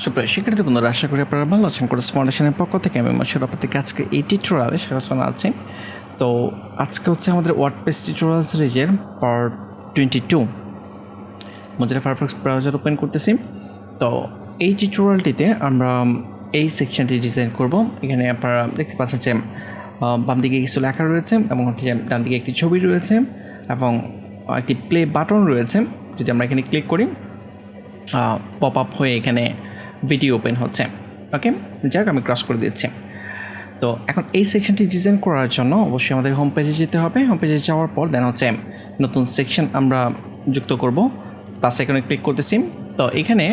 সুপ্রিয় শিক্ষার্থী বন্ধুরা, আশা করি আপনারা ভালো আছেন। কোর্স ফাউন্ডেশনের পক্ষ থেকে আমি মশার আপনাদেরকে আজকে এই টিউটোরিয়ালে স্বাগত জানাচ্ছি। তো আজকে হচ্ছে আমাদের ওয়ার্ডপ্রেস টিউটোরিয়াল সিরিজের part 22 Mozilla Firefox browser open করতেছি। তো এই টিউটোরিয়ালটিতে আমরা এই সেকশনটি ডিজাইন করব। এখানে আপনারা দেখতে পাচ্ছেন যে বাম দিকে কিছু লেখা রয়েছে এবং হচ্ছে ডান দিকে একটি ছবি রয়েছে এবং একটি প্লে বাটন রয়েছে। যদি আমরা এখানে ক্লিক করি পপ আপ হয়ে এখানে ভিডিও ওপেন হচ্ছে। ওকে, যাক আমি ক্রস করে দিচ্ছি। তো এখন এই সেকশনটি ডিজাইন করার জন্য অবশ্যই আমাদের হোম পেজে যেতে হবে। হোম পেজে যাওয়ার পর দেন হচ্ছে নতুন সেকশন আমরা যুক্ত করব। প্লাস এখানে ক্লিক করতেছি। তো এখানে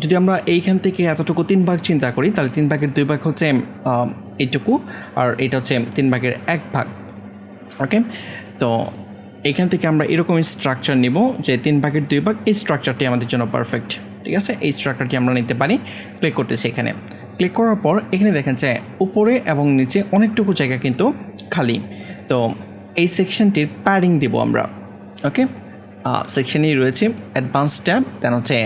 যদি আমরা এইখান থেকে এতটুকু 3 ভাগ চিন্তা করি, তাহলে 3 ভাগের 2 ভাগ হচ্ছে এইটুকু, আর এটা হচ্ছে 3 ভাগের 1 ভাগ। ওকে, তো এখান থেকে আমরা এরকম স্ট্রাকচার নিব যে 3 ভাগের 2 ভাগ। এই স্ট্রাকচারটি আমাদের জন্য পারফেক্ট, ঠিক আছে। এই স্ট্রাকচারটি আমরা নিতে পারি। ক্লিক করতেছি। এখানে ক্লিক করার পর এখানে দেখেন যে উপরে এবং নিচে অনেকটুকু জায়গা কিন্তু খালি। তো এই সেকশনটির প্যাডিং দিব আমরা। ওকে, সেকশনই রয়েছে অ্যাডভান্স ট্যাব, দেন হচ্ছে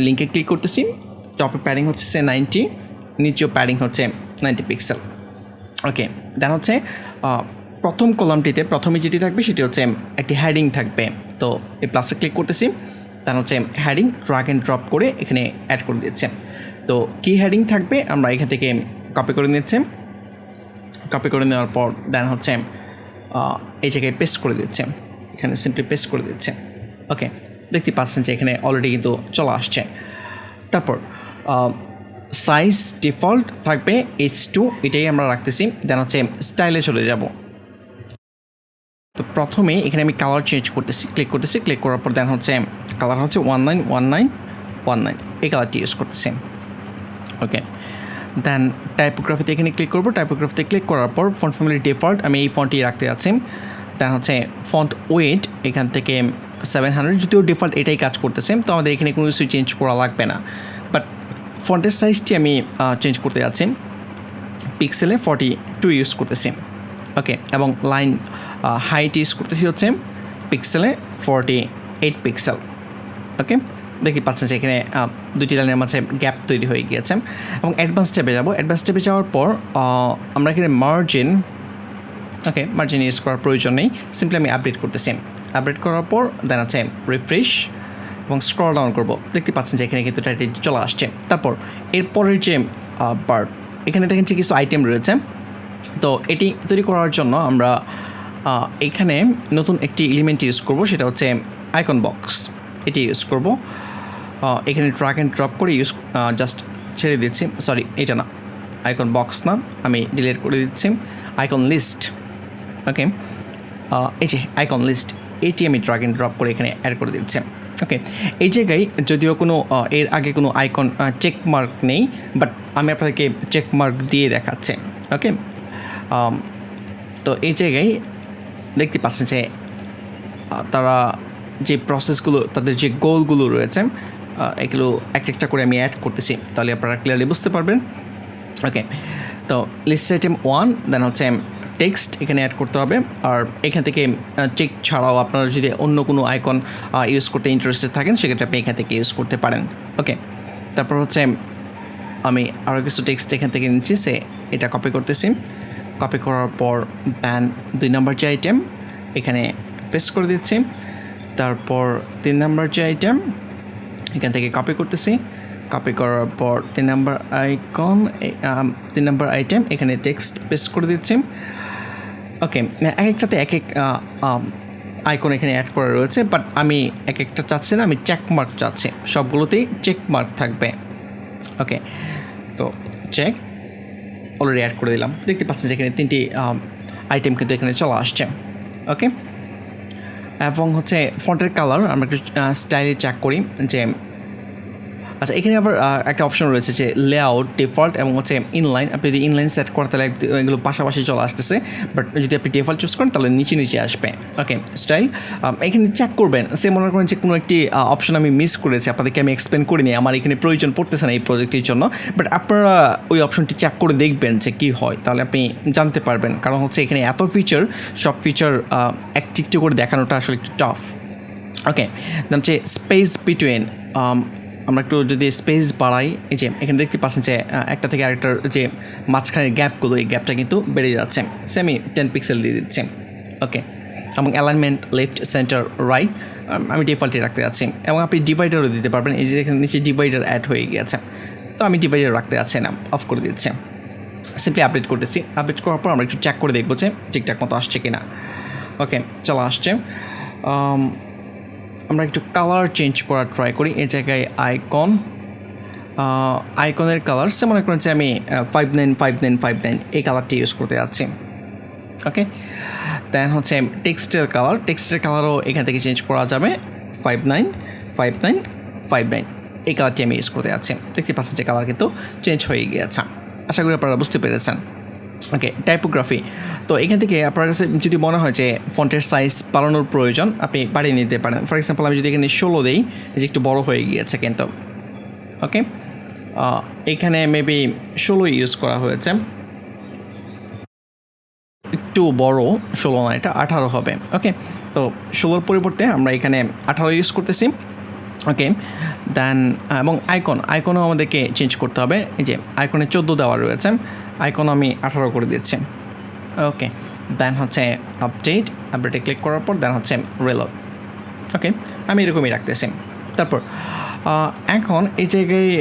লিঙ্কে ক্লিক করতেছি। টপে প্যাডিং হচ্ছে 90, নিচেও প্যাডিং হচ্ছে 90 পিক্সেল। ওকে, দেন হচ্ছে প্রথম কলামটিতে প্রথমে যেটি থাকবে সেটি হচ্ছে একটি হেডিং থাকবে। তো এই প্লাসে ক্লিক করতেছি, দেন হচ্ছে হেডিং ড্র্যাগ অ্যান্ড ড্রপ করে এখানে অ্যাড করে দিচ্ছে। তো কী হেডিং থাকবে আমরা এখান থেকে কপি করে নিচ্ছি। কপি করে নেওয়ার পর দেন হচ্ছে এই জায়গায় পেস্ট করে দিচ্ছে। এখানে সিম্পলি পেস্ট করে দিচ্ছে। ওকে, দেখতে পাচ্ছেন যে এখানে অলরেডি কিন্তু চলে আসছে। তারপর সাইজ ডিফল্ট থাকবে H2, এটাই আমরা রাখতেছি। দেন হচ্ছে স্টাইলে চলে যাব। তো প্রথমে এখানে আমি কালার চেঞ্জ করতেছি। ক্লিক করতেছি। ক্লিক করার পর দেন হচ্ছে কালার হচ্ছে 191919, এই কালারটি ইউজ করতেছি। ওকে, দেন টাইপোগ্রাফিতে এখানে ক্লিক করবো। টাইপোগ্রাফিতে ক্লিক করার পর ফন্ট ফ্যামিলি ডিফল্ট আমি এই ফন্টটি রাখতে যাচ্ছি। দেন হচ্ছে ফন্ট ওয়েট এখান থেকে 700, যদিও ডিফল্ট এটাই কাজ করতেছে, তো আমাদের এখানে কোনো কিছু চেঞ্জ করা লাগবে না। বাট ফন্টের সাইজটি আমি চেঞ্জ করতে যাচ্ছি। পিক্সেলে 42 ইউজ করতেছি। ওকে, এবং লাইন হাইট ইউজ করতেছি হচ্ছে পিক্সেলে 48 পিক্সেল। ওকে, দেখতে পাচ্ছেন যে এখানে দুটি লাইনের মাঝে গ্যাপ তৈরি হয়ে গিয়েছে। এবং অ্যাডভান্স ট্যাবে যাব। অ্যাডভান্স ট্যাবে যাওয়ার পর আমরা এখানে মার্জিন, ওকে, মার্জিন ইউজ করার প্রয়োজন নেই, সিম্পলি আমি আপডেট করতেছি। আপডেট করার পর দেন আছে রিফ্রেশ এবং স্ক্রল ডাউন করব। দেখতে পাচ্ছেন যে এখানে কিন্তু টাইটেল চলে আসছে। তারপর এরপরের যে বার, এখানে দেখেন যে কিছু আইটেম রয়েছে। তো এটি তৈরি করার জন্য আমরা এখানে নতুন একটি এলিমেন্ট ইউজ করব, সেটা হচ্ছে আইকন বক্স। এটি ইউজ করব। এখানে ড্র্যাগ অ্যান্ড ড্রপ করে জাস্ট ছেড়ে দিচ্ছি। সরি, এটা না, আইকন বক্স না, আমি ডিলিট করে দিচ্ছি। Icon list. ওকে, এই যে আইকন লিস্ট, এটি আমি ড্র্যাগ অ্যান্ড ড্রপ করে এখানে অ্যাড করে দিচ্ছি। ওকে, এই জায়গায় যদিও কোনো এর আগে কোনো আইকন চেক মার্ক নেই, বাট আমি আপনাদেরকে চেক মার্ক দিয়ে দেখাচ্ছি। ওকে, তো এই জায়গায় দেখতে পাচ্ছেন যে তারা যে প্রসেসগুলো, তাদের যে গোলগুলো রয়েছে, এগুলো একটা করে আমি অ্যাড করতেছি, তাহলে আপনারা ক্লিয়ারলি বুঝতে পারবেন। ওকে, তো লিস্ট আইটেম 1, দেন হচ্ছে টেক্সট এখানে অ্যাড করতে হবে। আর এখান থেকে চেক ছাড়াও আপনারা যদি অন্য কোনো আইকন ইউজ করতে ইন্টারেস্টেড থাকেন, সেক্ষেত্রে আপনি এখান থেকে ইউজ করতে পারেন। ওকে, তারপর হচ্ছে আমি আরও কিছু টেক্সট এখান থেকে নিচ্ছি, এটা কপি করতেছি। কপি করার পর দেন 2 নম্বর যে আইটেম এখানে পেস্ট করে দিচ্ছি। তারপর 3 নম্বর যে আইটেম এখান থেকে কপি করতেছি। কপি করার পর 3 নম্বর আইটেম এখানে টেক্সট পেস্ট করে দিচ্ছি। ওকে, এক একটাতে এক এক আইকন এখানে অ্যাড করা রয়েছে, বাট আমি এক একটা চাচ্ছি না, আমি চেক মার্ক চাচ্ছি। সবগুলোতেই চেক মার্ক থাকবে। ওকে, তো চেক অলরেডি অ্যাড করে দিলাম। দেখতে পাচ্ছেন যে এখানে 3টি আইটেম কিন্তু এখানে চলে আসছে। ওকে, এবং হচ্ছে ফন্টের কালার আমরা একটু স্টাইলে চেক করি যে আচ্ছা, এখানে আবার একটা অপশন রয়েছে যে লেআউট ডিফল্ট এবং হচ্ছে ইনলাইন। আপনি যদি ইনলাইন সেট করেন তাহলে এগুলো পাশাপাশি চলে আসতেছে, বাট যদি আপনি ডিফল্ট চুজ করেন তাহলে নিচে আসবে। ওকে, স্টাইল এখানে চেক করবেন। সে মনে করেন যে কোনো একটি অপশন আমি মিস করেছি, আপনাদেরকে আমি এক্সপ্লেন করিনি, আমার এখানে প্রয়োজন পড়তেছে না এই প্রজেক্টের জন্য, বাট আপনারা ওই অপশনটি চেক করে দেখবেন যে কী হয়, তাহলে আপনি জানতে পারবেন। কারণ হচ্ছে এখানে এত ফিচার, সব ফিচার একটি করে দেখানোটা আসলে একটু টাফ। ওকে, দেন হচ্ছে স্পেস বিটুইন, আমরা একটু যদি স্পেস বাড়াই, এই যে এখানে দেখতে পাচ্ছেন যে একটা থেকে আরেকটার যে মাঝখানের গ্যাপগুলো, এই গ্যাপটা কিন্তু বেড়ে যাচ্ছে। সে আমি 10 পিক্সেল দিয়ে দিচ্ছি। ওকে, এবং অ্যালাইনমেন্ট লেফট সেন্টার রাইট আমি ডিফল্টে রাখতে যাচ্ছি, এবং আপনি ডিভাইডারও দিতে পারবেন। এই যে এখানে নিচে ডিভাইডার অ্যাড হয়ে গিয়েছে, তো আমি ডিভাইডার রাখতে যাচ্ছি না, অফ করে দিচ্ছি। সিম্পলি আপডেট করতেছি। আপডেট করার পর আমরা একটু চেক করে দেখবো যে ঠিকঠাক মতো আসছে কিনা। ওকে, চলো আসছে। আমরা একটু কালার চেঞ্জ করার ট্রাই করি। এই জায়গায় আইকনের কালার সে মনে করেন যে আমি 595959 এই কালারটি ইউজ করতে যাচ্ছি। ওকে, দেন হচ্ছে টেক্সটের কালারও এখান থেকে চেঞ্জ করা যাবে। 595959 এই কালারটি আমি ইউজ করতে যাচ্ছি। দেখতে পাচ্ছেন যে কালার কিন্তু চেঞ্জ হয়ে গিয়েছে। আশা করি আপনারা বুঝতে পেরেছেন। ওকে, টাইপোগ্রাফি, তো এখান থেকে আপনার কাছে যদি মনে হয় যে ফন্টের সাইজ বাড়ানোর প্রয়োজন, আপনি বাড়িয়ে নিতে পারেন। ফর এক্সাম্পল আমি যদি এখানে 16 দিই, যে একটু বড় হয়ে গিয়েছে কিন্তু। ওকে, এখানে মেবি 16 ইউজ করা হয়েছে, একটু বড় 16 না, এটা 18 হবে। ওকে, তো 16 পরিবর্তে আমরা এখানে 18 ইউজ করতেছি। ওকে, দেন এবং আইকনও আমাদেরকে চেঞ্জ করতে হবে। এই যে আইকনে 14 দেওয়া রয়েছে, আইকন আমি 18 করে দিচ্ছি। ওকে, দেন হচ্ছে আপডেটে ক্লিক করার পর দেন হচ্ছে রিলোড। ওকে, আমি এরকমই রাখতেছি। তারপর এখন এই জায়গায়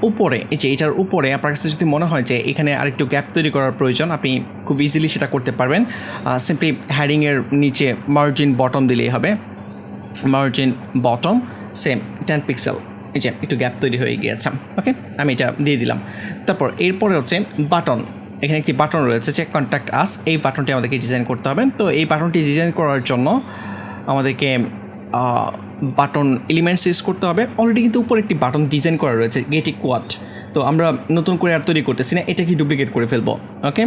উপরে, এই যে এটার উপরে আপনার কাছে যদি মনে হয় যে এখানে আরেকটু গ্যাপ তৈরি করার প্রয়োজন, আপনি খুব ইজিলি সেটা করতে পারবেন। সিম্পলি হ্যাডিংয়ের নিচে মার্জিন বটম দিলেই হবে। মার্জিন বটম সেম 10 পিক্সেল, এই যে একটু গ্যাপ তৈরি হয়ে গিয়েছে। ওকে, আমি এটা দিয়ে দিলাম। তারপর এরপরে হচ্ছে বাটন, এখানে একটি বাটন রয়েছে যে কন্ট্যাক্ট আস, এই বাটনটি আমাদেরকে ডিজাইন করতে হবে। তো এই বাটনটি ডিজাইন করার জন্য আমাদেরকে বাটন এলিমেন্টস ইউজ করতে হবে। অলরেডি কিন্তু উপরে একটি বাটন ডিজাইন করা রয়েছে গেট ইকুয়াট, তো আমরা নতুন করে আর তৈরি করতেছি না, এটাকে ডুপ্লিকেট করে ফেলবো। ওকে,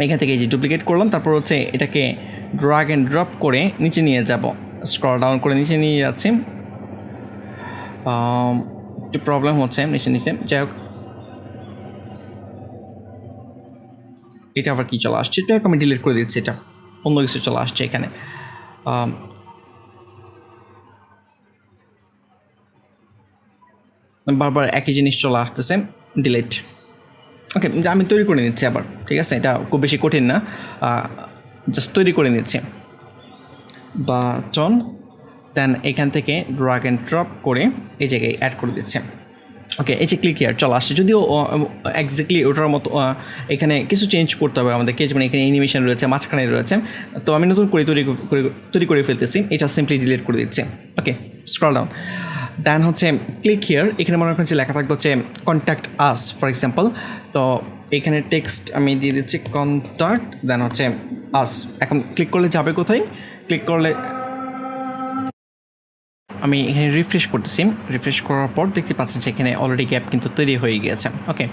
এখান থেকে এই যে ডুপ্লিকেট করলাম, তারপর হচ্ছে এটাকে ড্র্যাগ অ্যান্ড ড্রপ করে নিচে নিয়ে যাব, স্ক্রল ডাউন করে নিচে নিয়ে যাচ্ছি। একটু প্রবলেম হচ্ছে নিচে, যাই হোক। এটা আবার কি চলে আসছে, এটা আমি ডিলিট করে দিচ্ছি, এটা অন্য কিছু চলে আসছে এখানে। বারবার একই জিনিস চলে আসতেছে, ডিলিট। ওকে, আমি তৈরি করে নিচ্ছি আবার, ঠিক আছে, এটা খুব বেশি কঠিন না, জাস্ট তৈরি করে নিচ্ছি। বাটন, দেন এখান থেকে ড্র্যাগ অ্যান্ড ড্রপ করে এই জায়গায় অ্যাড করে দিচ্ছি। ওকে, এই যে ক্লিক হিয়ার চলে আসছে, যদিও এক্স্যাক্টলি ওটার মতো এখানে কিছু চেঞ্জ করতে হবে আমাদেরকে, যেমন এখানে অ্যানিমেশন রয়েছে, মাঝখানে রয়েছে, তো আমি নতুন করে তৈরি করে ফেলতেছি, এটা সিম্পলি ডিলিট করে দিচ্ছি। ওকে, স্ক্রল ডাউন, দেন হচ্ছে ক্লিক হিয়ার, এখানে মনে রাখুন যে লেখা থাকবে হচ্ছে কন্ট্যাক্ট আস ফর এক্সাম্পল। তো এখানে টেক্সট আমি দিয়ে দিচ্ছি কন্ট্যাক্ট, দেন হচ্ছে আস। এখন ক্লিক করলে যাবে কোথায়, ক্লিক করলে আমি এখানে রিফ্রেশ করতেছি। রিফ্রেশ করার পর দেখতে পাচ্ছি যে এখানে অলরেডি গ্যাপ কিন্তু তৈরি হয়ে গিয়েছে। ওকে,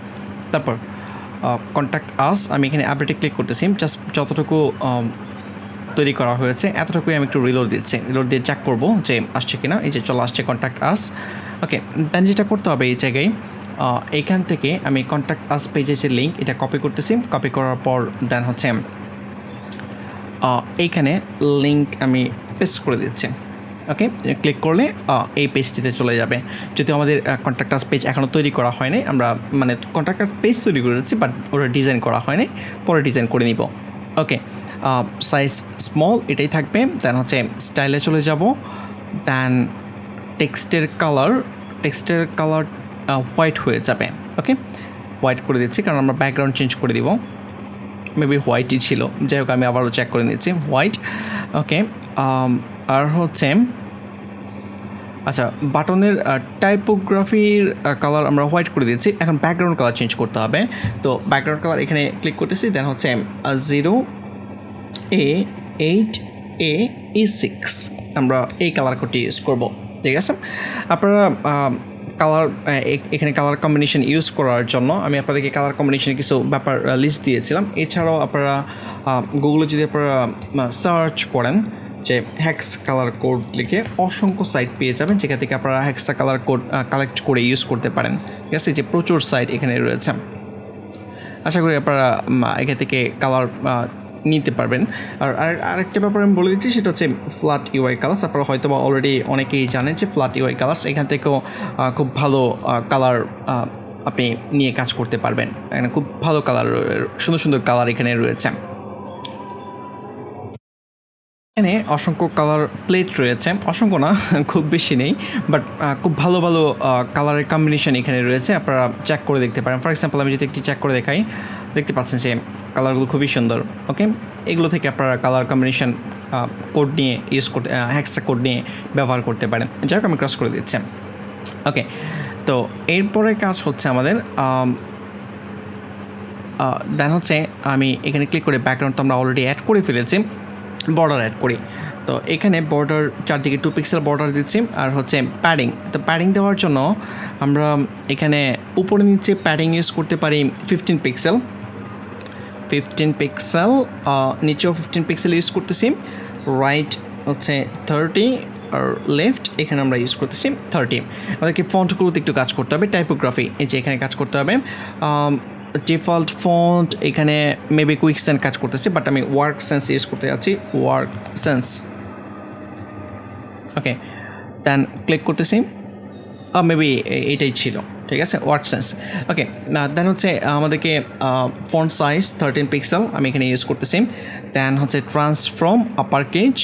তারপর কন্ট্যাক্ট আস, আমি এখানে আপডেটে ক্লিক করতেছি। জাস্ট যতটুকু তৈরি করা হয়েছে এতটুকুই আমি একটু রিলোড দিচ্ছি, রিলোড দিয়ে চেক করবো যে আসছে কিনা। এই যে চলে আসছে কন্ট্যাক্ট আস। ওকে, দেন যেটা করতে হবে এই জায়গায় এইখান থেকে আমি কন্ট্যাক্ট আস পেজের যে লিঙ্ক, এটা কপি করতেছি। কপি করার পর দেন হচ্ছে এইখানে লিঙ্ক আমি পেস্ট করে দিচ্ছি। ওকে, ক্লিক করলে এই পেজটিতে চলে যাবে। যদি আমাদের কন্ট্যাক্ট আস পেজ এখনও তৈরি করা হয়নি, আমরা মানে কন্ট্যাক্ট আস পেজ তৈরি করেছি বাট ওটা ডিজাইন করা হয়নি, পরে ডিজাইন করে নিব। ওকে, সাইজ স্মল এটাই থাকবে। দেন হচ্ছে স্টাইলে চলে যাব, দেন টেক্সটের কালার হোয়াইট হয়ে যাবে। ওকে, হোয়াইট করে দিচ্ছি কারণ আমরা ব্যাকগ্রাউন্ড চেঞ্জ করে দিব, মেবি হোয়াইটই ছিল, যাই হোক আমি আবারও চেক করে নিচ্ছি হোয়াইট। ওকে, আর হচ্ছে আচ্ছা, বাটনের টাইপোগ্রাফির কালার আমরা হোয়াইট করে দিচ্ছি। এখন ব্যাকগ্রাউন্ড কালার চেঞ্জ করতে হবে, তো ব্যাকগ্রাউন্ড কালার এখানে ক্লিক করতেছি। দেন হচ্ছে 0A8A6 আমরা এই কালার কোডটি ইউজ করব, ঠিক আছে। আপনারা কালার এখানে কালার কম্বিনেশন ইউজ করার জন্য আমি আপনাদেরকে কালার কম্বিনেশনের কিছু ব্যাপার লিস্ট দিয়েছিলাম। এছাড়াও আপনারা গুগলে যদি আপনারা সার্চ করেন যে হ্যাক্স কালার কোড লিখে অসংখ্য সাইট পেয়ে যাবেন, যেখান থেকে আপনারা হ্যাক্সা কালার কোড কালেক্ট করে ইউজ করতে পারেন, ঠিক আছে। যে প্রচুর সাইট এখানে রয়েছে, আশা করি আপনারা এখান থেকে কালার নিতে পারবেন। আর আরেকটা ব্যাপার আমি বলে দিচ্ছি, সেটা হচ্ছে ফ্ল্যাট ইউআই কালার্স। আপনারা হয়তো বা অলরেডি অনেকেই জানেন যে ফ্ল্যাট ইউআই কালার্স, এখান থেকেও খুব ভালো কালার আপনি নিয়ে কাজ করতে পারবেন। এখানে খুব ভালো কালার, সুন্দর সুন্দর কালার এখানে রয়েছে। এখানে অসংখ্য কালার প্লেট রয়েছে, অসংখ্য না, খুব বেশি নেই, বাট খুব ভালো ভালো কালারের কম্বিনেশন এখানে রয়েছে। আপনারা চেক করে দেখতে পারেন। ফর এক্সাম্পল আমি যদি একটি চেক করে দেখাই, দেখতে পাচ্ছেন যে কালারগুলো খুবই সুন্দর। ওকে, এগুলো থেকে আপনারা কালার কম্বিনেশন কোড নিয়ে ইউজ করতে, হ্যাক্সা কোড নিয়ে ব্যবহার করতে পারেন। যাই হোক, আমি ক্রস করে দিচ্ছি। ওকে, তো এরপরে কাজ হচ্ছে আমাদের দেন হচ্ছে আমি এখানে ক্লিক করে ব্যাকগ্রাউন্ড তো আমরা অলরেডি অ্যাড করে ফেলেছি, বর্ডার অ্যাড করি। তো এখানে বর্ডার চারদিকে 2 পিক্সেল বর্ডার দিচ্ছি। আর হচ্ছে প্যাডিং, তো প্যাডিং দেওয়ার জন্য আমরা এখানে উপরে নিচে প্যাডিং ইউজ করতে পারি 15 পিক্সেল, নিচেও 15 পিক্সেল ইউজ করতেছি। রাইট হচ্ছে 30 আর লেফট এখানে আমরা ইউজ করতেছি 30। আমাদেরকে ফন্টগুলোতে একটু কাজ করতে হবে, টাইপোগ্রাফি এই যে এখানে কাজ করতে হবে। ডিফল্ট ফন্ট এখানে মেবি কুইকসেন্স কাজ করতেছে, বাট আমি ওয়ার্ক সেন্স ইউজ করতে যাচ্ছি, ওয়ার্ক সেন্স। ওকে, দেন ক্লিক করতেছি, মেবি এইটাই ছিল, ঠিক আছে, ওয়ার্ক সেন্স। ওকে, দেন হচ্ছে আমাদেরকে ফন্ট সাইজ 13 পিক্সেল আমি এখানে ইউজ করতেছি। দেন হচ্ছে ট্রান্সফর্ম আপার কেজ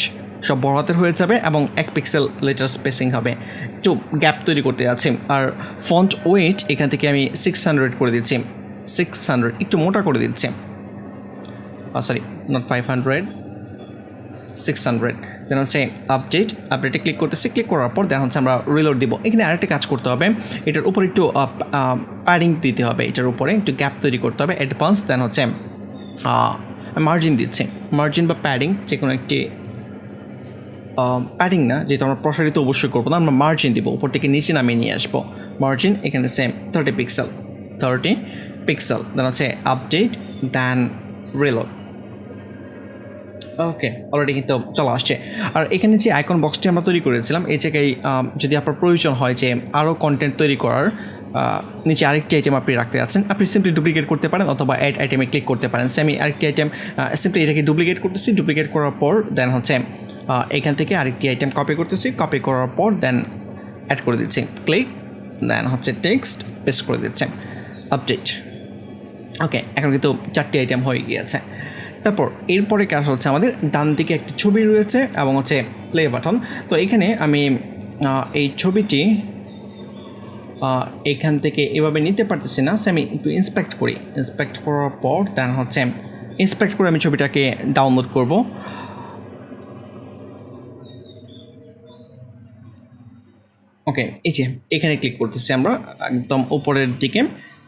সব বড় হাতের হয়ে যাবে এবং 1 পিক্সেল লেটার স্পেসিং হবে, একটু গ্যাপ তৈরি করতে যাচ্ছি। আর ফন্ট ওয়েট এখান থেকে আমি 600 করে দিচ্ছি, 600 একটু মোটা করে দিচ্ছি, সরি নট 500, 600। দেন হচ্ছে আপডেটে ক্লিক করতেছি। ক্লিক করার পর দেন হচ্ছে আমরা রিলোড দিব। এখানে আরেকটা কাজ করতে হবে, এটার উপর একটু প্যাডিং দিতে হবে, এটার উপরে একটু গ্যাপ তৈরি করতে হবে, অ্যাডভান্স। দেন হচ্ছে মার্জিন দিচ্ছি, মার্জিন বা প্যাডিং যে কোনো একটি, প্যাডিং না, যেহেতু আমরা প্রসারিত অবশ্যই করবো না, আমরা মার্জিন দিব, উপর থেকে নিচে নামিয়ে নিয়ে আসবো। মার্জিন এখানে সেম 30 পিক্সেল। দেন হচ্ছে আপডেট, দেন রিলোড। ওকে, অলরেডি কিন্তু চলে আসছে। আর এখানে যে আইকন বক্সটি আমরা তৈরি করেছিলাম, এই জায়গায় যদি আপনার প্রয়োজন হয় যে আরও কন্টেন্ট তৈরি করার, নিচে আরেকটি আইটেম আপনি রাখতে যাচ্ছেন, আপনি সিম্পলি ডুপ্লিকেট করতে পারেন অথবা অ্যাড আইটেমে ক্লিক করতে পারেন। আমি আরেকটি আইটেম সিম্পলি এটাকে ডুপ্লিকেট করতেছি, ডুপ্লিকেট করার পর দেন হচ্ছে এখান থেকে আরেকটি আইটেম কপি করতেছি, কপি করার পর দেন অ্যাড করে দিচ্ছি, ক্লিক, দেন হচ্ছে টেক্সট পেস্ট করে দিচ্ছে, আপডেট। ওকে, এখন কিন্তু 4টি আইটেম হয়ে গিয়েছে। তারপর এরপরে কাজ হচ্ছে আমাদের ডান দিকে একটি ছবি রয়েছে এবং হচ্ছে প্লে বাটন। তো এখানে আমি এই ছবিটি এখান থেকে এভাবে নিতে পারতেছি না, আমি একটু ইন্সপেক্ট করি। ইন্সপেক্ট করার পর দেন হচ্ছে ইন্সপেক্ট করে আমি ছবিটাকে ডাউনলোড করব। ওকে, এই যে এখানে ক্লিক করতেছি আমরা একদম উপরের দিকে,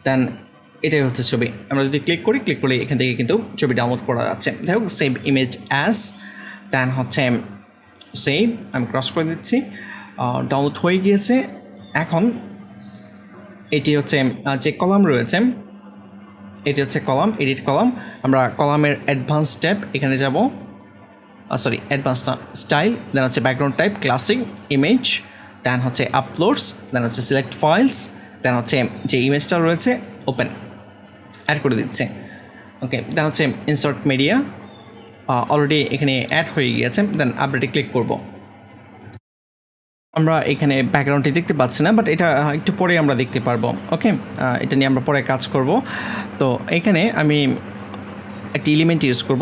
দেন এটাই হচ্ছে ছবি। আমরা যদি ক্লিক করি এখান থেকে কিন্তু ছবি ডাউনলোড করা যাচ্ছে। যাই হোক, সেভ ইমেজ অ্যাজ, দেন হচ্ছে সেভ, আমি ক্রস করে দিচ্ছি, ডাউনলোড হয়ে গিয়েছে। এখন এটি হচ্ছে যে কলাম রয়েছে, এটি হচ্ছে কলাম, এডিট কলাম। আমরা কলামের অ্যাডভান্স ট্যাব এখানে যাব, সরি অ্যাডভান্স না, স্টাইল, দেন হচ্ছে ব্যাকগ্রাউন্ড টাইপ ক্লাসিক, ইমেজ, দেন হচ্ছে আপলোডস, দেন হচ্ছে সিলেক্ট ফাইলস, দেন হচ্ছে যে ইমেজটা রয়েছে ওপেন, অ্যাড করে দিচ্ছে। ওকে, দেন হচ্ছে ইনসার্ট মিডিয়া, অলরেডি এখানে অ্যাড হয়ে গিয়েছে। দেন আপডেটে ক্লিক করব। আমরা এখানে ব্যাকগ্রাউন্ডটি দেখতে পাচ্ছি না, বাট এটা একটু পরে আমরা দেখতে পারবো। ওকে, এটা নিয়ে আমরা পরে কাজ করব। তো এখানে আমি একটি এলিমেন্ট ইউজ করব,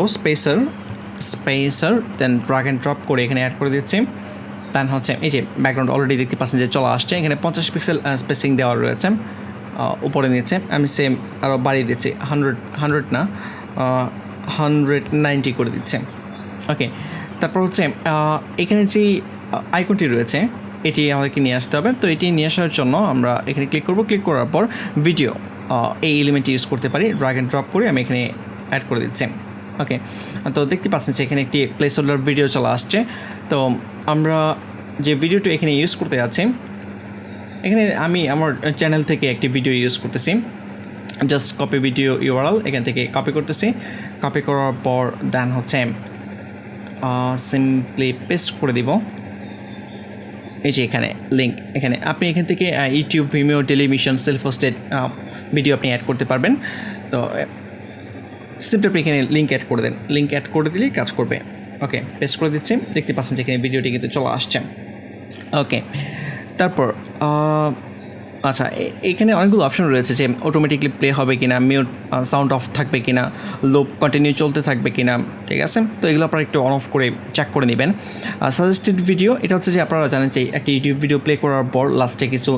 spacer, then drag and drop করে এখানে অ্যাড করে দিচ্ছি। দেন হচ্ছে এই যে ব্যাকগ্রাউন্ড অলরেডি দেখতে পাচ্ছেন যে চলে আসছে। এখানে 50 পিক্সেল স্পেসিং দেওয়া রয়েছে, উপরে নিচে আমি সেম আরও বাড়িয়ে দিচ্ছি, 100 না 190 করে দিচ্ছে। ওকে, তারপর হচ্ছে এখানে যে আইকনটি রয়েছে এটি আমাদেরকে নিয়ে আসতে হবে। তো এটি নিয়ে আসার জন্য আমরা এখানে ক্লিক করব। ক্লিক করার পর ভিডিও এই এলিমেন্টটি ইউজ করতে পারি, ড্র্যাগ অ্যান্ড ড্রপ করে আমি এখানে অ্যাড করে দিচ্ছি। ওকে, তো দেখতে পাচ্ছেন যে এখানে একটি প্লেস হোল্ডার ভিডিও চলে আসছে। তো আমরা যে ভিডিওটি এখানে ইউজ করতে যাচ্ছি, এখানে আমি আমার চ্যানেল থেকে একটি ভিডিও ইউজ করতেছি, জাস্ট কপি ভিডিও ইউআরএল এখান থেকে কপি করতেছি। কপি করার পর দেন হচ্ছে সিম্পলি পেস্ট করে দিব। এই যে এখানে লিঙ্ক, এখানে আপনি এখান থেকে YouTube, Vimeo, television, self hosted video আপনি অ্যাড করতে পারবেন। তো সিম্পলি আপনি এখানে লিঙ্ক অ্যাড করে দেন, লিঙ্ক অ্যাড করে দিলেই কাজ করবে। ওকে, পেস্ট করে দিচ্ছি, দেখতে পাচ্ছেন যে এখানে ভিডিওটি কিন্তু চলে আসছে। ওকে, তারপর আচ্ছা, এখানে অনেকগুলো অপশন রয়েছে যে অটোমেটিকলি প্লে হবে কিনা, মিউট সাউন্ড অফ থাকবে কিনা, লুপ কন্টিনিউ চলতে থাকবে কিনা, ঠিক আছে। তো এগুলো আপনারা একটু অন অফ করে চেক করে নেবেন। সাজেস্টেড ভিডিও, এটা হচ্ছে যে আপনারা জানেন যে একটা ইউটিউব ভিডিও প্লে করার পর লাস্টে কিছু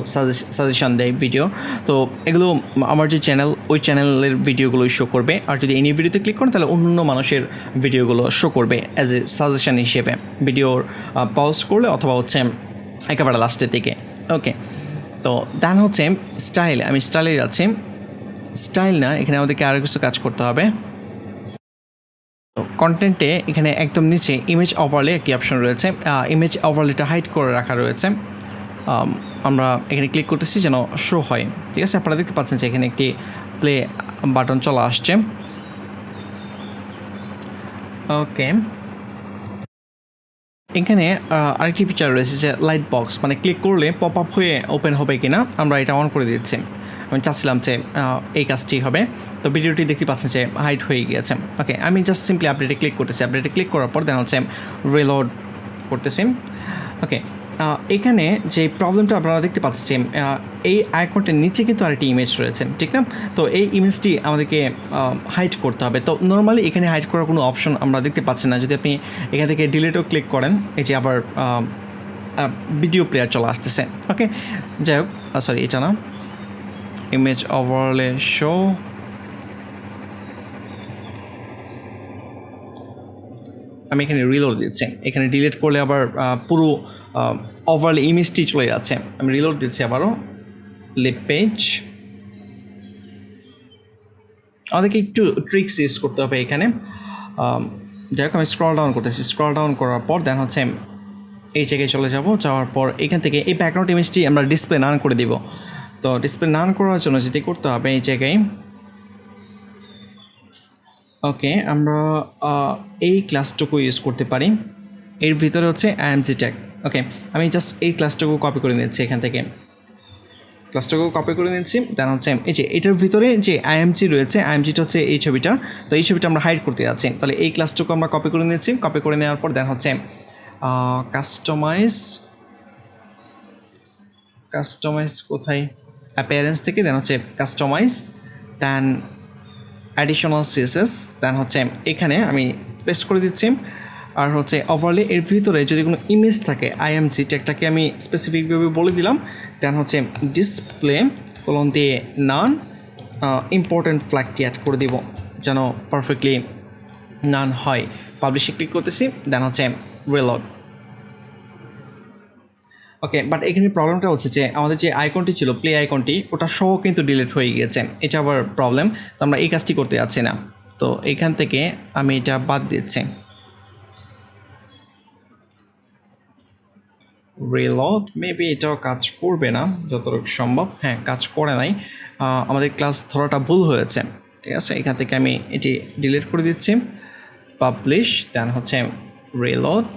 সাজেশন দেয় ভিডিও, তো এগুলো আমার যে চ্যানেল, ওই চ্যানেলের ভিডিওগুলো শো করবে। আর যদি এনি ভিডিওতে ক্লিক করেন তাহলে অন্য মানুষের ভিডিওগুলো শো করবে অ্যাজ এ সাজেশন হিসেবে, ভিডিওর পজ করলে অথবা হচ্ছে একেবারে লাস্টের দিকে। ওকে, তো দেন হচ্ছে স্টাইল, আমি স্টাইলে যাচ্ছি। স্টাইল না, এখানে আমাদেরকে আরও কিছু কাজ করতে হবে। তো কন্টেন্টে এখানে একদম নিচে ইমেজ ওভারলে একটি অপশন রয়েছে, ইমেজ ওভারলেটা হাইড করে রাখা রয়েছে। আমরা এখানে ক্লিক করতেছি যেন শো হয়, ঠিক আছে। আপনারা দেখতে পাচ্ছেন যে এখানে একটি প্লে বাটন চলে আসছে। ওকে, এখানে আরেকটি ফিচার রয়েছে যে লাইট বক্স, মানে ক্লিক করলে পপ আপ হয়ে ওপেন হবে কিনা, আমরা এটা অন করে দিচ্ছি। আমি চাচ্ছিলাম যে এই কাজটি হবে। তো ভিডিওটি দেখতে পাচ্ছেন যে হাইড হয়ে গিয়েছে। ওকে, আমি জাস্ট সিম্পলি আপডেটে ক্লিক করতেছি। আপডেটে ক্লিক করার পর দেন হচ্ছে রিলোড করতেছি। ওকে, এখানে যে প্রবলেমটা আপনারা দেখতে পাচ্ছেন যে এই আইকনটার নিচে কিন্তু আরেকটি ইমেজ রয়েছে, ঠিক না? তো এই ইমেজটি আমাদেরকে হাইড করতে হবে। তো নর্মালি এখানে হাইড করার কোনো অপশন আমরা দেখতে পাচ্ছি না। যদি আপনি এখান থেকে ডিলিটও ক্লিক করেন, এই যে আবার ভিডিও প্লেয়ার চলে আসতেছে। ওকে, যাই হোক, সরি এটা না, ইমেজ ওভারলে শো। আমি এখানে রিলোড দিচ্ছি। এখানে ডিলিট করলে আবার পুরো ওভারলে ইমেজটি চলে যাচ্ছে। আমি রিলোড দিচ্ছি আবারও। লিড পেজ, আমাদেরকে একটু ট্রিক্স ইউজ করতে হবে এখানে। যাই হোক, আমি স্ক্রল ডাউন করতেছি। স্ক্রল ডাউন করার পর দেন হচ্ছে এই জায়গায় চলে যাব। যাওয়ার পর এখান থেকে এই ব্যাকগ্রাউন্ড ইমেজটি আমরা ডিসপ্লে নান করে দিব। তো ডিসপ্লে নান করার জন্য যেটি করতে হবে এই জায়গায়, ওকে, আমরা এই ক্লাসটুকু ইউজ করতে পারি। এর ভিতরে হচ্ছে আইএমজি ট্যাগ। ওকে, আমি জাস্ট এই ক্লাসটুকু কপি করে নিচ্ছি। এখান থেকে ক্লাসটুকু কপি করে নিচ্ছি। দেন হচ্ছে এই যে এটার ভিতরে যে আইএমজি রয়েছে, আইএমজিটা হচ্ছে এই ছবিটা। তো এই ছবিটা আমরা হাইড করতে যাচ্ছি। তাহলে এই ক্লাসটুকু আমরা কপি করে নিচ্ছি। কপি করে নেওয়ার পর দেন হচ্ছে কাস্টমাইজ কোথায়, অ্যাপিয়ারেন্স থেকে দেন হচ্ছে কাস্টমাইজ, দেন অ্যাডিশনাল সিএসএস, দেন হচ্ছে এখানে আমি পেস্ট করে দিচ্ছি। আর হচ্ছে ওভারলে এর ভিতরে যদি কোনো ইমেজ থাকে, আইএমজি ট্যাগটাকে আমি স্পেসিফিকভাবে বলে দিলাম। দেন হচ্ছে ডিসপ্লে কলন দিয়ে নান ইম্পর্টেন্ট ফ্ল্যাগটি অ্যাড করে দিব যেন পারফেক্টলি নান হয়। পাবলিশে ক্লিক করতেছি, দেন হচ্ছে রিলোড। ওকে, বাট এখানে প্রবলেমটা হচ্ছে যে আমাদের যে আইকনটি ছিল, প্লে আইকনটি, ওটা সহ কিন্তু ডিলিট হয়ে গিয়েছে। এটা আবার প্রবলেম। তো আমরা এই কাজটি করতে যাচ্ছি না। তো এখান থেকে আমি এটা বাদ দিচ্ছি। রিলোড, মেবি এটাও কাজ করবে না যতটুকু সম্ভব। হ্যাঁ, কাজ করে নাই, আমাদের ক্লাস ধরাটা ভুল হয়েছে, ঠিক আছে। এখান থেকে আমি এটি ডিলিট করে দিচ্ছি। পাবলিশ, দেন হচ্ছে রিলোড।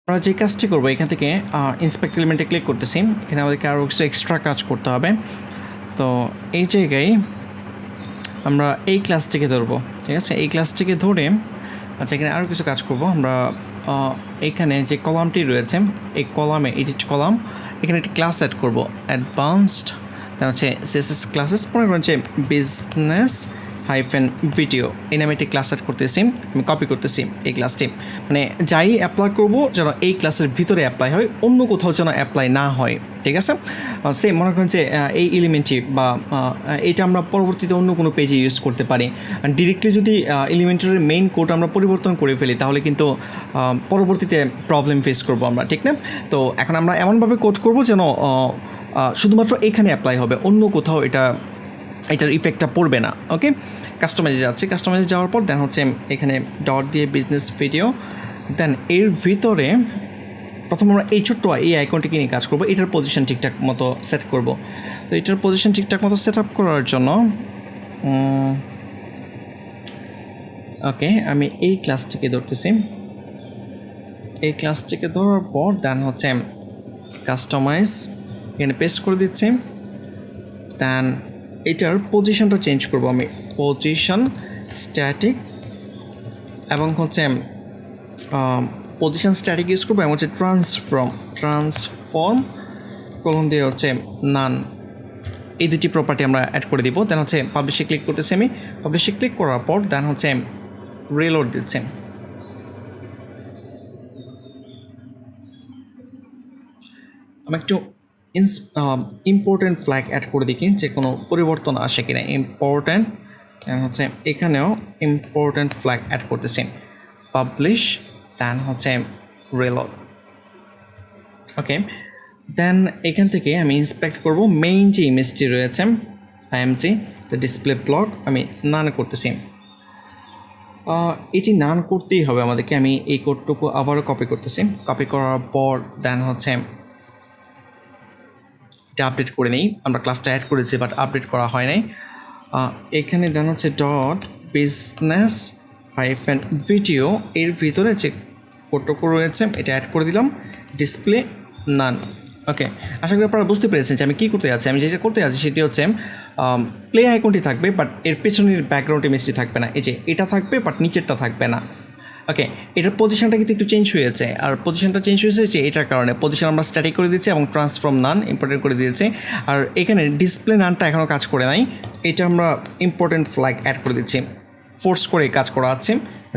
আমরা যে কাজটি করবো এখান থেকে ইন্সপেক্ট এলিমেন্টে ক্লিক করতেছি। এখানে আমাদেরকে আরও কিছু এক্সট্রা কাজ করতে হবে। তো এই জায়গায় আমরা এই ক্লাসটিকে ধরবো, ঠিক আছে। এই ক্লাসটিকে ধরে আচ্ছা এখানে আরও কিছু কাজ করব আমরা। এখানে যে কলামটি রয়েছে, এই কলামে এডিট কলাম, এখানে একটি ক্লাস অ্যাড করব, অ্যাডভান্সড। তার হচ্ছে সিএসএস ক্লাসেস, মনে করেন যে বিজনেস হাইফেন ভিডিও, এই নামে একটি ক্লাস অ্যাড করতেছি। আমি কপি করতেছি এই ক্লাসটি, মানে যাই অ্যাপ্লাই করব যেন এই ক্লাসের ভিতরে অ্যাপ্লাই হয়, অন্য কোথাও যেন অ্যাপ্লাই না হয়, ঠিক আছে। সেম মনে করেন যে এই এলিমেন্টটি বা এইটা আমরা পরবর্তীতে অন্য কোনো পেজে ইউজ করতে পারি। ডিরেক্টলি যদি এলিমেন্টের মেইন কোড আমরা পরিবর্তন করে ফেলি তাহলে কিন্তু পরবর্তীতে প্রবলেম ফেস করব আমরা, ঠিক না? তো এখন আমরা এমনভাবে কোড করব যেন শুধুমাত্র এখানে অ্যাপ্লাই হবে, অন্য কোথাও এটার ইফেক্টটা পড়বে না। ওকে, কাস্টমাইজে যাচ্ছি। কাস্টমাইজে যাওয়ার পর দেন হচ্ছে এখানে ডট দিয়ে বিজনেস ভিডিও, দেন এর ভিতরে প্রথম আমরা এই ছোট্ট এই আইকনটিকে নিয়ে কাজ করবো। এটার পজিশন ঠিকঠাক মতো সেট করব। তো এটার পজিশন ঠিকঠাক মতো সেট আপ করার জন্য ওকে, আমি এই ক্লাসটিকে ধরতেছি। এই ক্লাসটিকে ধরার পর দেন হচ্ছে কাস্টমাইজ, এখানে পেস্ট করে দিচ্ছি। দেন এটার পজিশনটা চেঞ্জ করব আমি, পজিশন স্ট্যাটিক এবং হচ্ছে পজিশন স্ট্যাটিক ইউজ করবো এবং হচ্ছে ট্রান্সফর্ম কলম দিয়ে হচ্ছে নান, এই দুটি প্রপার্টি আমরা অ্যাড করে দিব। দেন হচ্ছে পাবলিশে ক্লিক করতেছি আমি, পাবলিশে ক্লিক করার পর দেন হচ্ছে রিলোড দিচ্ছে। আমি একটু ইম্পর্টেন্ট ফ্ল্যাগ অ্যাড করে দেখি যে কোনো পরিবর্তন আসে কিনা। ইম্পর্টেন্ট হচ্ছে এখানেও ইম্পর্টেন্ট ফ্ল্যাগ অ্যাড করতেছি, পাবলিশ দেন হচ্ছে রিলোড। ওকে, দেন এখান থেকে আমি ইন্সপেক্ট করব মেইন যে ইমেজটি রয়েছে আইএমজি ডিসপ্লে ব্লক, আমি নান করতেছি। এটি নান করতেই হবে আমাদেরকে। আমি এই কোডটুকু আবারও কপি করতেছি, কপি করার পর দেন হচ্ছে এটা আপডেট করে নিই। আমরা ক্লাসটা অ্যাড করেছি বাট আপডেট করা হয় নাই। এখানে দেন হচ্ছে ডট বিজনেস হাইফেন ভিডিও, এর ভিতরে যে কোডটুকু রয়েছে এটা অ্যাড করে দিলাম, ডিসপ্লে নান। ওকে, আশা করি আপনারা বুঝতে পেরেছেন যে আমি কী করতে যাচ্ছি। আমি যেটা করতে যাচ্ছি সেটি হচ্ছে প্লে আইকনটি থাকবে বাট এর পেছনের ব্যাকগ্রাউন্ড ইমেজটি থাকবে না। এই যে এটা থাকবে বাট নিচেরটা থাকবে না। ওকে, এটার পজিশনটা কিন্তু একটু চেঞ্জ হয়েছে, আর পজিশনটা চেঞ্জ হয়েছে যে এটার কারণে পজিশন আমরা স্ট্যাটিক করে দিচ্ছি এবং ট্রান্সফর্ম নান ইম্পর্টেন্ট করে দিয়েছি। আর এখানে ডিসপ্লে নানটা এখনও কাজ করে নাই, এটা আমরা ইম্পর্টেন্ট ফ্ল্যাগ অ্যাড করে দিচ্ছি, ফোর্স করে কাজ করা আছে।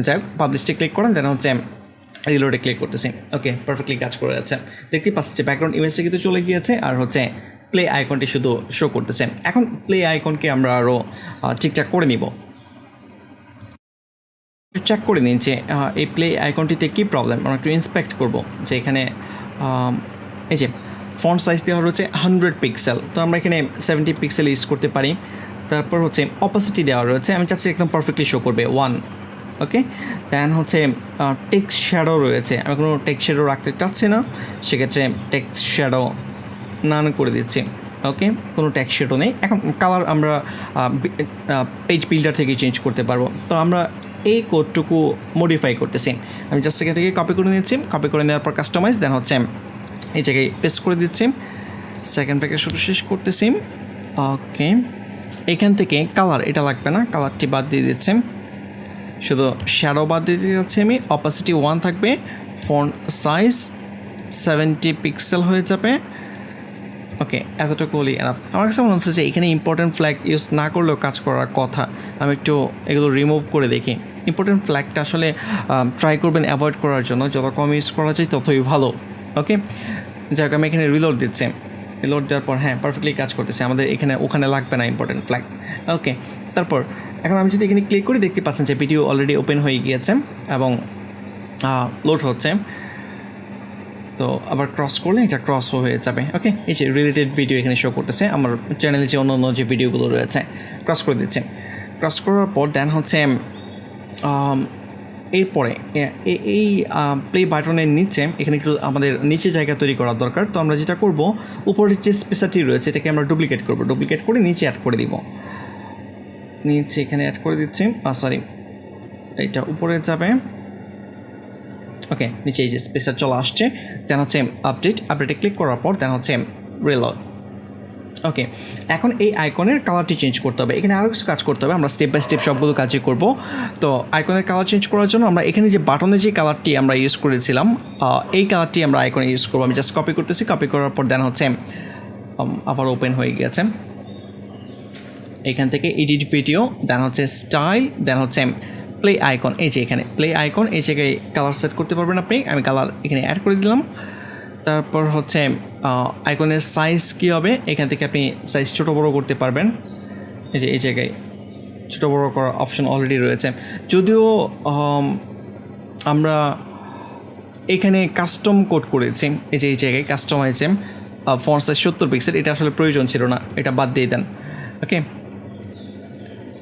যাই হোক, পাবলিশে ক্লিক করেন দেন হচ্ছে রিলোডে ক্লিক করতেছি। ওকে, পারফেক্টলি কাজ করে যাচ্ছে। দেখতে পাচ্ছি যে ব্যাকগ্রাউন্ড ইমেজটা কিন্তু চলে গিয়েছে আর হচ্ছে প্লে আইকনটি শুধু শো করতেছে। এখন প্লে আইকনকে আমরা আরও ঠিকঠাক করে নিব, চেক করে নিন যে এই প্লে আইকনটিতে কী প্রবলেম। আমরা একটু ইন্সপেক্ট করব যে এখানে এই যে ফন্ট সাইজ দেওয়া রয়েছে 100 পিক্সেল, তো আমরা এখানে 70 পিক্সেল ইউজ করতে পারি। তারপর হচ্ছে অপাসিটি দেওয়া রয়েছে, আমি চাচ্ছি একদম পারফেক্টলি শো করবে 1। ওকে, দেন হচ্ছে টেক্সট শ্যাডো রয়েছে, আমি কোনো টেক্সট শ্যাডো রাখতে চাচ্ছি না, সেক্ষেত্রে টেক্সট শ্যাডো নান করে দিচ্ছি। ওকে, কোনো টেক্সট শ্যাডো নেই। এখন কালার আমরা পেজ বিল্ডার থেকে চেঞ্জ করতে পারবো, তো আমরা এই কোডটুকু মডিফাই করতেছি। আমি জাস্ট এখান থেকে কপি করে নিচ্ছি, কপি করে নেওয়ার পর কাস্টমাইজ দেন হচ্ছে এই জায়গায় পেস্ট করে দিচ্ছি, সেকেন্ড প্যাকেজ শুধু শেষ করতেছি। ওকে, এখান থেকে কালার এটা লাগবে না, কালারটি বাদ দিয়ে দিচ্ছি, শুধু শ্যাডো বাদ দিতে যাচ্ছি আমি। অপাসিটি 1 থাকবে, ফন্ট সাইজ 70 পিক্সেল হয়ে যাবে। ওকে, এতটুকু হলেই এনাফ। আমার কাছে মনে হচ্ছে যে এখানে ইম্পর্টেন্ট ফ্ল্যাগ ইউজ না করলেও কাজ করার কথা। আমি একটু এগুলো রিমুভ করে দেখি। ইম্পর্টেন্ট ফ্ল্যাগটা আসলে ট্রাই করবেন অ্যাভয়েড করার জন্য, যত কম ইউজ করা যায় ততই ভালো। ওকে, যাক আমি এখানে রিলোড দিচ্ছি, রিলোড দেওয়ার পর হ্যাঁ পারফেক্টলি কাজ করতেছে, আমাদের এখানে ওখানে লাগবে না ইম্পর্টেন্ট ফ্ল্যাগ। ওকে, তারপর এখন আমি যদি এখানে ক্লিক করি দেখতে পাচ্ছেন যে ভিডিও অলরেডি ওপেন হয়ে গিয়েছে এবং লোড হচ্ছে। তো আবার ক্রস করলে এটা ক্রস হয়ে যাবে। ওকে, এই যে রিলেটেড ভিডিও এখানে শো করতেছে, আমার চ্যানেলে যে অন্য যে ভিডিওগুলো রয়েছে ক্রস করে দিচ্ছে। ক্রস করার পর দেন হচ্ছে এরপরে এই প্লে বাটনের নিচে এখানে একটু আমাদের নিচে জায়গা তৈরি করার দরকার। তো আমরা যেটা করব, উপরের যে স্পেসারটি রয়েছে এটাকে আমরা ডুপ্লিকেট করব, ডুপ্লিকেট করে নিচে অ্যাড করে দিব, নিচে এখানে অ্যাড করে দিচ্ছি। সরি, এটা উপরে যাবে। ওকে, নিচে এই যে স্পেসার চলে আসছে, দেন হচ্ছে আপডেটে ক্লিক করার পর দেন হচ্ছে রিলোড। ওকে, এখন এই আইকনের কালারটি চেঞ্জ করতে হবে, এখানে আরও কিছু কাজ করতে হবে, আমরা স্টেপ বাই স্টেপ সবগুলো কাজই করব। তো আইকনের কালার চেঞ্জ করার জন্য আমরা এখানে যে বাটনের যে কালারটি আমরা ইউজ করেছিলাম এই কালারটি আমরা আইকনে ইউজ করবো। আমি জাস্ট কপি করতেছি, কপি করার পর দেন হচ্ছে আবার ওপেন হয়ে গিয়েছে। এখান থেকে এডিট ভিডিও, দেন হচ্ছে স্টাইল, দেন হচ্ছে প্লে আইকন, এই যে এখানে প্লে আইকন, এই জায়গায় কালার সেট করতে পারবেন আপনি। আমি কালার এখানে অ্যাড করে দিলাম। তারপর হচ্ছে আইকনের সাইজ কী হবে, এখান থেকে আপনি সাইজ ছোটো বড়ো করতে পারবেন। এই যে এই জায়গায় ছোটো বড়ো করার অপশন অলরেডি রয়েছে, যদিও আমরা এখানে কাস্টম কোড করেছি। এই যে এই জায়গায় কাস্টমাইজে ফন্ট সাইজ 70 পিক্সেল, এটা আসলে প্রয়োজন ছিল না, এটা বাদ দিয়ে দেন। ওকে,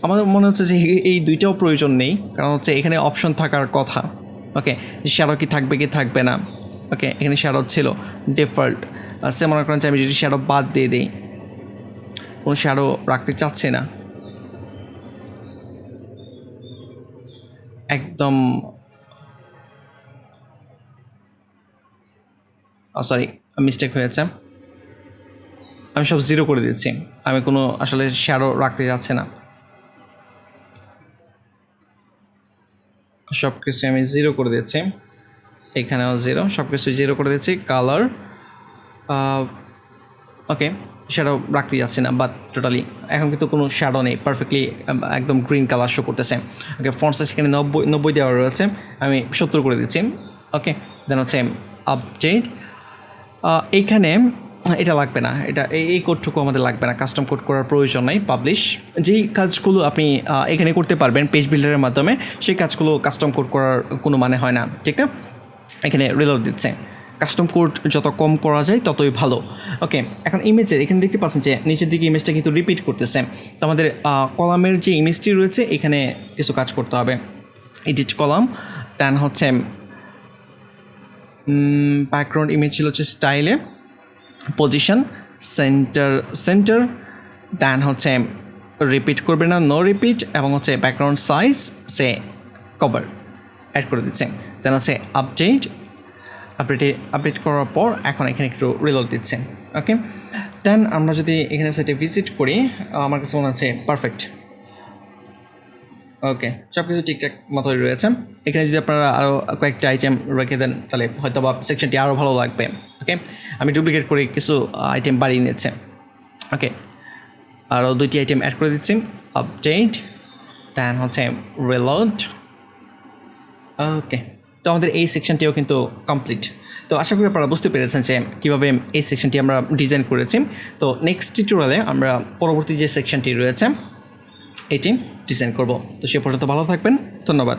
আমার মনে হচ্ছে যে এই দুইটাও প্রয়োজন নেই, কারণ হচ্ছে এখানে অপশন থাকার কথা। ওকে, শ্যাডো কি থাকবে কি থাকবে না। ওকে, এখানে শ্যাডো ছিল ডিফল্ট, সে মনে করেন যে আমি যদি শ্যাডো বাদ দিয়ে দিই, কোনো শ্যাডো রাখতে চাচ্ছি না, একদম সরি মিস্টেক হয়েছে, আমি সব 0 করে দিচ্ছি। আমি কোনো আসলে শ্যাডো রাখতে যাচ্ছি না, সব কিছু আমি 0 করে দিচ্ছি, এখানেও 0, সব কিছু 0 করে দিচ্ছি। কালার ওকে, শ্যাডো রাখতে যাচ্ছি না, বাট টোটালি এখন কিন্তু কোনো শ্যাডো নেই, পারফেক্টলি একদম গ্রিন কালার শো করতেছে। ওকে, ফন্ট সাইজ এখানে 90 দেওয়া রয়েছে, আমি 70 করে দিচ্ছি। ওকে, দেন হচ্ছে আপডেট, এইখানে এটা লাগবে না, এটা এই কোডটুকু আমাদের লাগবে না, কাস্টম কোড করার প্রয়োজন নাই। পাবলিশ, যেই কাজগুলো আপনি এখানে করতে পারবেন পেজ বিল্ডারের মাধ্যমে, সেই কাজগুলো কাস্টম কোড করার কোনো মানে হয় না, ঠিক না? এখানে রিলোড দিচ্ছে, কাস্টম কোড যত কম করা যায় ততই ভালো। ওকে, এখন ইমেজের এখানে দেখতে পাচ্ছেন যে নিচের দিকে ইমেজটা কিন্তু রিপিট করতেছে, তো আমাদের কলামের যে ইমেজটি রয়েছে এখানে কিছু কাজ করতে হবে। এডিট কলাম, দেন হচ্ছে ব্যাকগ্রাউন্ড ইমেজ ছিল হচ্ছে স্টাইলে, পজিশন, সেন্টার, দেন হচ্ছে রিপিট করবে না, নো রিপিট, এবং হচ্ছে ব্যাকগ্রাউন্ড সাইজ সে কভার অ্যাড করে দিচ্ছে। দেন হচ্ছে আপডেট করার পর এখন এখানে একটু রিলোড দিচ্ছে। ওকে, দেন আমরা যদি এখানে সাইটে ভিজিট করি, আমার কাছে মনে হচ্ছে পারফেক্ট। ওকে, সব কিছু ঠিকঠাক মতোই রয়েছে। এখানে যদি আপনারা আরও কয়েকটা আইটেম রেখে দেন তাহলে হয়তো বা সেকশনটি আরও ভালো লাগবে। ওকে, আমি ডুপ্লিকেট করে কিছু আইটেম বাড়িয়ে নিচ্ছে। ওকে, আরও 2টি আইটেম অ্যাড করে দিচ্ছি, আপডেট, দেন হচ্ছে রিলোড। ওকে, তো আমাদের এই সেকশনটিও কিন্তু কমপ্লিট। তো আশা করি আপনারা বুঝতে পেরেছেন যে কীভাবে এই সেকশনটি আমরা ডিজাইন করেছি। তো নেক্সট টিউটোরিয়ালে আমরা পরবর্তী যে সেকশনটি রয়েছে এটি ডিজাইন করব। তো সে পর্যন্ত ভালো থাকবেন, ধন্যবাদ।